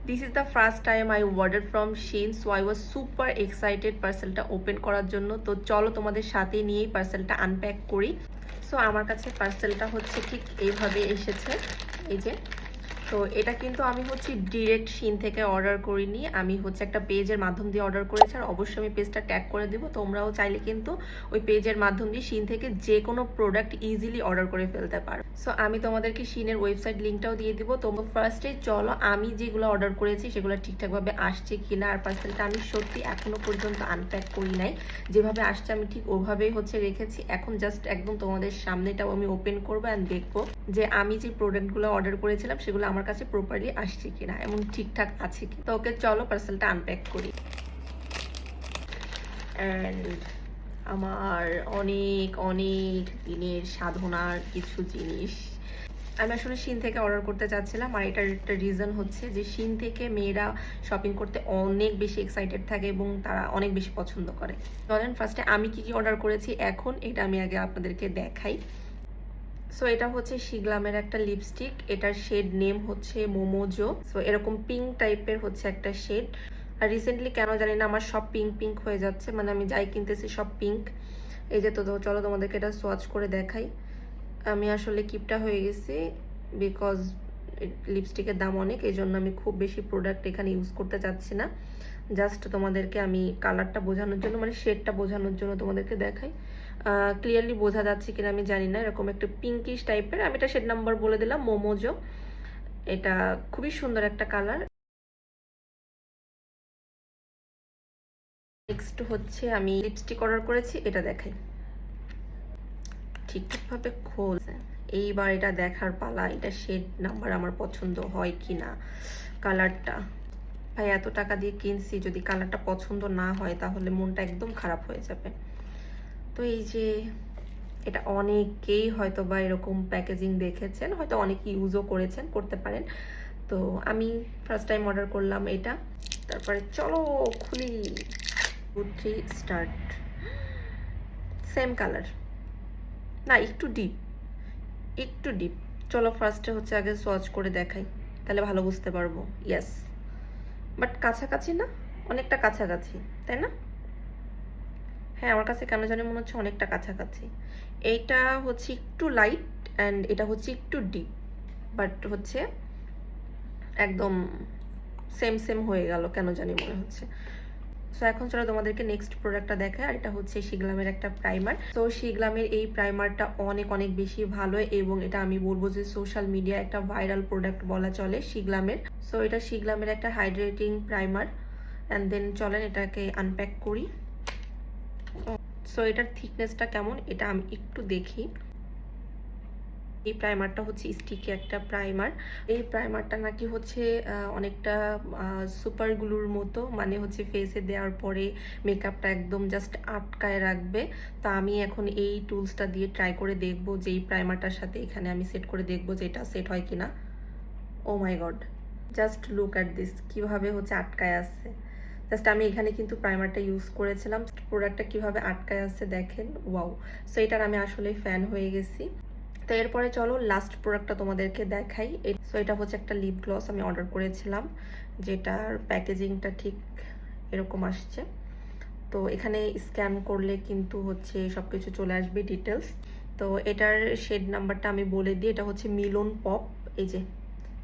This is the first time I ordered from Shein, so I was super excited পার্সেলটা open করার জন্য। তো চলো তোমাদের সাথে নিয়েই পার্সেলটা আনপ্যাক করি। সো আমার কাছে পার্সেলটা হচ্ছে ঠিক এইভাবে এসেছে, এই যে। তো এটা কিন্তু আমি হচ্ছে ডিরেক্ট Shein থেকে অর্ডার করিনি, আমি হচ্ছে একটা পেজের মাধ্যম দিয়ে অর্ডার করেছি। আর অবশ্যই আমি পেজটা ট্যাগ করে দিব, তোমরাও চাইলে কিন্তু ওই পেজের মাধ্যম দিয়ে Shein থেকে যে কোনো প্রোডাক্ট ইজিলি অর্ডার করে ফেলতে পারো। সো আমি তোমাদেরকে Shein-এর ওয়েবসাইট লিঙ্কটাও দিয়ে দিব। তোমরা ফার্স্টে চলো আমি যেগুলো অর্ডার করেছি সেগুলো ঠিকঠাকভাবে আসছে কিনা। আর পার্সেলটা আমি সত্যি এখনো পর্যন্ত আনপ্যাক করি নাই, যেভাবে আসছে আমি ঠিক ওভাবেই হচ্ছে রেখেছি। এখন জাস্ট একদম তোমাদের সামনেটাও আমি ওপেন করবো অ্যান্ড দেখবো যে আমি যে প্রোডাক্টগুলো অর্ডার করেছিলাম সেগুলো আমার কাছে প্রপারলি আসছে কিনা এবং ঠিকঠাক আছে কি। তো ওকে চলো পার্সেলটা আনপ্যাক করি। অ্যান্ড আমার অনেক অনেক দিনের সাধনার কিছু জিনিস আমি আসলে Shein থেকে অর্ডার করতে চাচ্ছিলাম। আর এটার একটা রিজন হচ্ছে যে Shein থেকে মেয়েরা শপিং করতে অনেক বেশি এক্সাইটেড থাকে এবং তারা অনেক বেশি পছন্দ করে। ধরেন ফার্স্টে আমি কি কি অর্ডার করেছি এখন এটা আমি আগে আপনাদেরকে দেখাই। সো এটা হচ্ছে শিগলামের একটা লিপস্টিক, এটার শেড নেম হচ্ছে মোমোজো। সো এরকম পিঙ্ক টাইপের হচ্ছে একটা শেড। আর রিসেন্টলি কেন জানি না আমার সব পিঙ্ক পিঙ্ক হয়ে যাচ্ছে, মানে আমি যাই কিনতেছি সব পিঙ্ক। এই যে, তো চলো তোমাদেরকে এটা সোয়াচ করে দেখাই। আমি আসলে কিপটা হয়ে গেছি বিকজ লিপস্টিকের দাম অনেক, এই জন্য আমি খুব বেশি প্রোডাক্ট এখানে ইউজ করতে চাচ্ছি না। জাস্ট তোমাদেরকে আমি কালারটা বোঝানোর জন্য, মানে শেডটা বোঝানোর জন্য তোমাদেরকে দেখাই। ক্লিয়ারলি বোঝা যাচ্ছে কিনা আমি জানি না, এরকম একটা পিঙ্কিশ টাইপের। আমি এটা শেড নাম্বার বলে দিলাম মোমোজো। এটা খুবই সুন্দর একটা কালার। নেক্সট হচ্ছে আমি লিপস্টিক অর্ডার করেছি, এটা দেখাই। ঠিকঠাকভাবে খোলছে, এইবার এটা দেখার পালা, এটা শেড নাম্বার আমার পছন্দ হয় কিনা। কালারটা ভাই এত টাকা দিয়ে কিনছি, যদি কালারটা পছন্দ না হয় তাহলে মনটা একদম খারাপ হয়ে যাবে। তো এই যে এটা অনেকেই হয়তো বা এরকম প্যাকেজিং দেখেছেন, হয়তো অনেকে ইউজও করেছেন, করতে পারেন। তো আমি ফার্স্ট টাইম অর্ডার করলাম এটা। তারপরে চলো খুলি। 2 3 স্টার্ট। সেম কালার না, একটু ডিপ, একটু ডিপ। চলো ফার্স্টে হচ্ছে আগে সোয়াচ করে দেখাই, তাহলে ভালো বুঝতে পারবো। ইয়েস, বাট কাছাকাছি না, অনেকটা কাছাকাছি, তাই না? হ্যাঁ, আমার কাছে কেন জানি মনে হচ্ছে অনেকটা কাছাকাছি। এইটা হচ্ছে একটু লাইট অ্যান্ড এটা হচ্ছে একটু ডিপ, বাট হচ্ছে একদম সেম সেম হয়ে গেল কেন জানি মনে হচ্ছে। সো এখন চলো তোমাদেরকে নেক্সট প্রোডাক্টটা দেখায়। আর এটা হচ্ছে শিগলামের একটা প্রাইমার। তো শিগলামের এই প্রাইমারটা অনেক অনেক বেশি ভালো এবং এটা আমি বলবো যে সোশ্যাল মিডিয়া একটা ভাইরাল প্রোডাক্ট বলা চলে শিগলামের। সো এটা শিগলামের একটা হাইড্রেটিং প্রাইমার। অ্যান্ড দেন চলেন এটাকে আনপ্যাক করি। সো এটার থিকনেসটা কেমন এটা আমি একটু দেখি। এই প্রাইমারটা হচ্ছে স্টিকি একটা প্রাইমার। এই প্রাইমারটা নাকি হচ্ছে অনেকটা সুপার গ্লুর মতো, মানে হচ্ছে ফেসে দেওয়ার পরে মেকআপটা একদম জাস্ট আটকায় রাখবে। তো আমি এখন এই টুলসটা দিয়ে ট্রাই করে দেখবো যে এই প্রাইমারটার সাথে এখানে আমি সেট করে দেখবো যে এটা সেট হয় কিনা। Oh my God, just look at this, কিভাবে হচ্ছে আটকায় আছে। জাস্ট আমি এখানে কিন্তু প্রাইমারটা ইউজ করেছিলাম, প্রোডাক্টটা কিভাবে আটকায় আছে দেখেন, ওয়াও। সো এটার আমি আসলে ফ্যান হয়ে গেছি। তো এরপরে চলো লাস্ট প্রোডাক্টটা তোমাদেরকে দেখাই। সো এটা হচ্ছে একটা লিপ গ্লস আমি অর্ডার করেছিলাম, যেটার প্যাকেজিংটা ঠিক এরকম আসছে। তো এখানে স্ক্যান করলে কিন্তু হচ্ছে সবকিছু চলে আসবে ডিটেলস। তো এটার শেড নাম্বারটা আমি বলে দিই, এটা হচ্ছে মিলন পপ। এই যে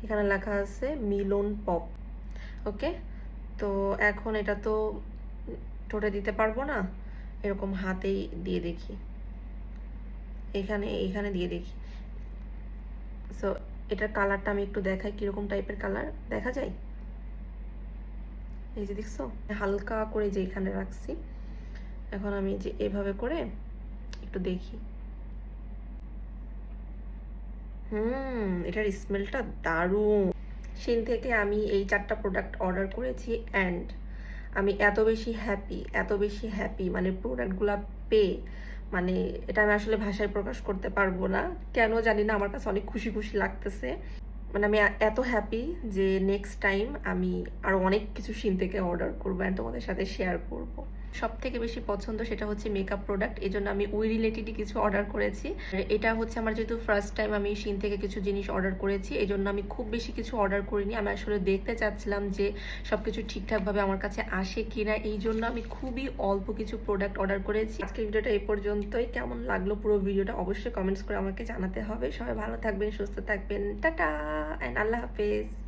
এখানে লেখা আছে মিলন পপ। ওকে, তো এখন এটা তো ঠোঁটে দিতে পারবো না, এরকম হাতেই দিয়ে দেখি, এখানে এখানে দিয়ে দেখি। সো এটার কালারটা আমি একটু দেখাই, কিরকম টাইপের কালার দেখা যায়। এই যে দেখছো, হালকা করে যে এখানে রাখছি। এখন আমি যে এভাবে করে একটু দেখি। এটার স্মেলটা দারুণ। Shein থেকে আমি এই 4টা প্রোডাক্ট অর্ডার করেছি অ্যান্ড আমি এত বেশি হ্যাপি, এত বেশি হ্যাপি, মানে প্রোডাক্টগুলো পেয়ে, মানে এটা আমি আসলে ভাষায় প্রকাশ করতে পারবো না। কেন জানি না আমার কাছে অনেক খুশি খুশি লাগতেছে। মানে আমি এত হ্যাপি যে নেক্সট টাইম আমি আরো অনেক কিছু Shein থেকে অর্ডার করবো অ্যান্ড তোমাদের সাথে শেয়ার করব। সব থেকে বেশি পছন্দ সেটা হচ্ছে মেকআপ প্রোডাক্ট, এই জন্য আমি ওই রিলেটেডই কিছু অর্ডার করেছি। এটা হচ্ছে আমার যেহেতু ফার্স্ট টাইম আমি শিন থেকে কিছু জিনিস অর্ডার করেছি, এই জন্য আমি খুব বেশি কিছু অর্ডার করিনি। আমি আসলে দেখতে চাচ্ছিলাম যে সব কিছু ঠিকঠাকভাবে আমার কাছে আসে কিনা, এই জন্য আমি খুবই অল্প কিছু প্রোডাক্ট অর্ডার করেছি। আজকের ভিডিওটা এই পর্যন্তই। কেমন লাগলো পুরো ভিডিওটা অবশ্যই কমেন্টস করে আমাকে জানাতে হবে। সবাই ভালো থাকবেন, সুস্থ থাকবেন, টাটা অ্যান্ড আল্লাহ হাফেজ।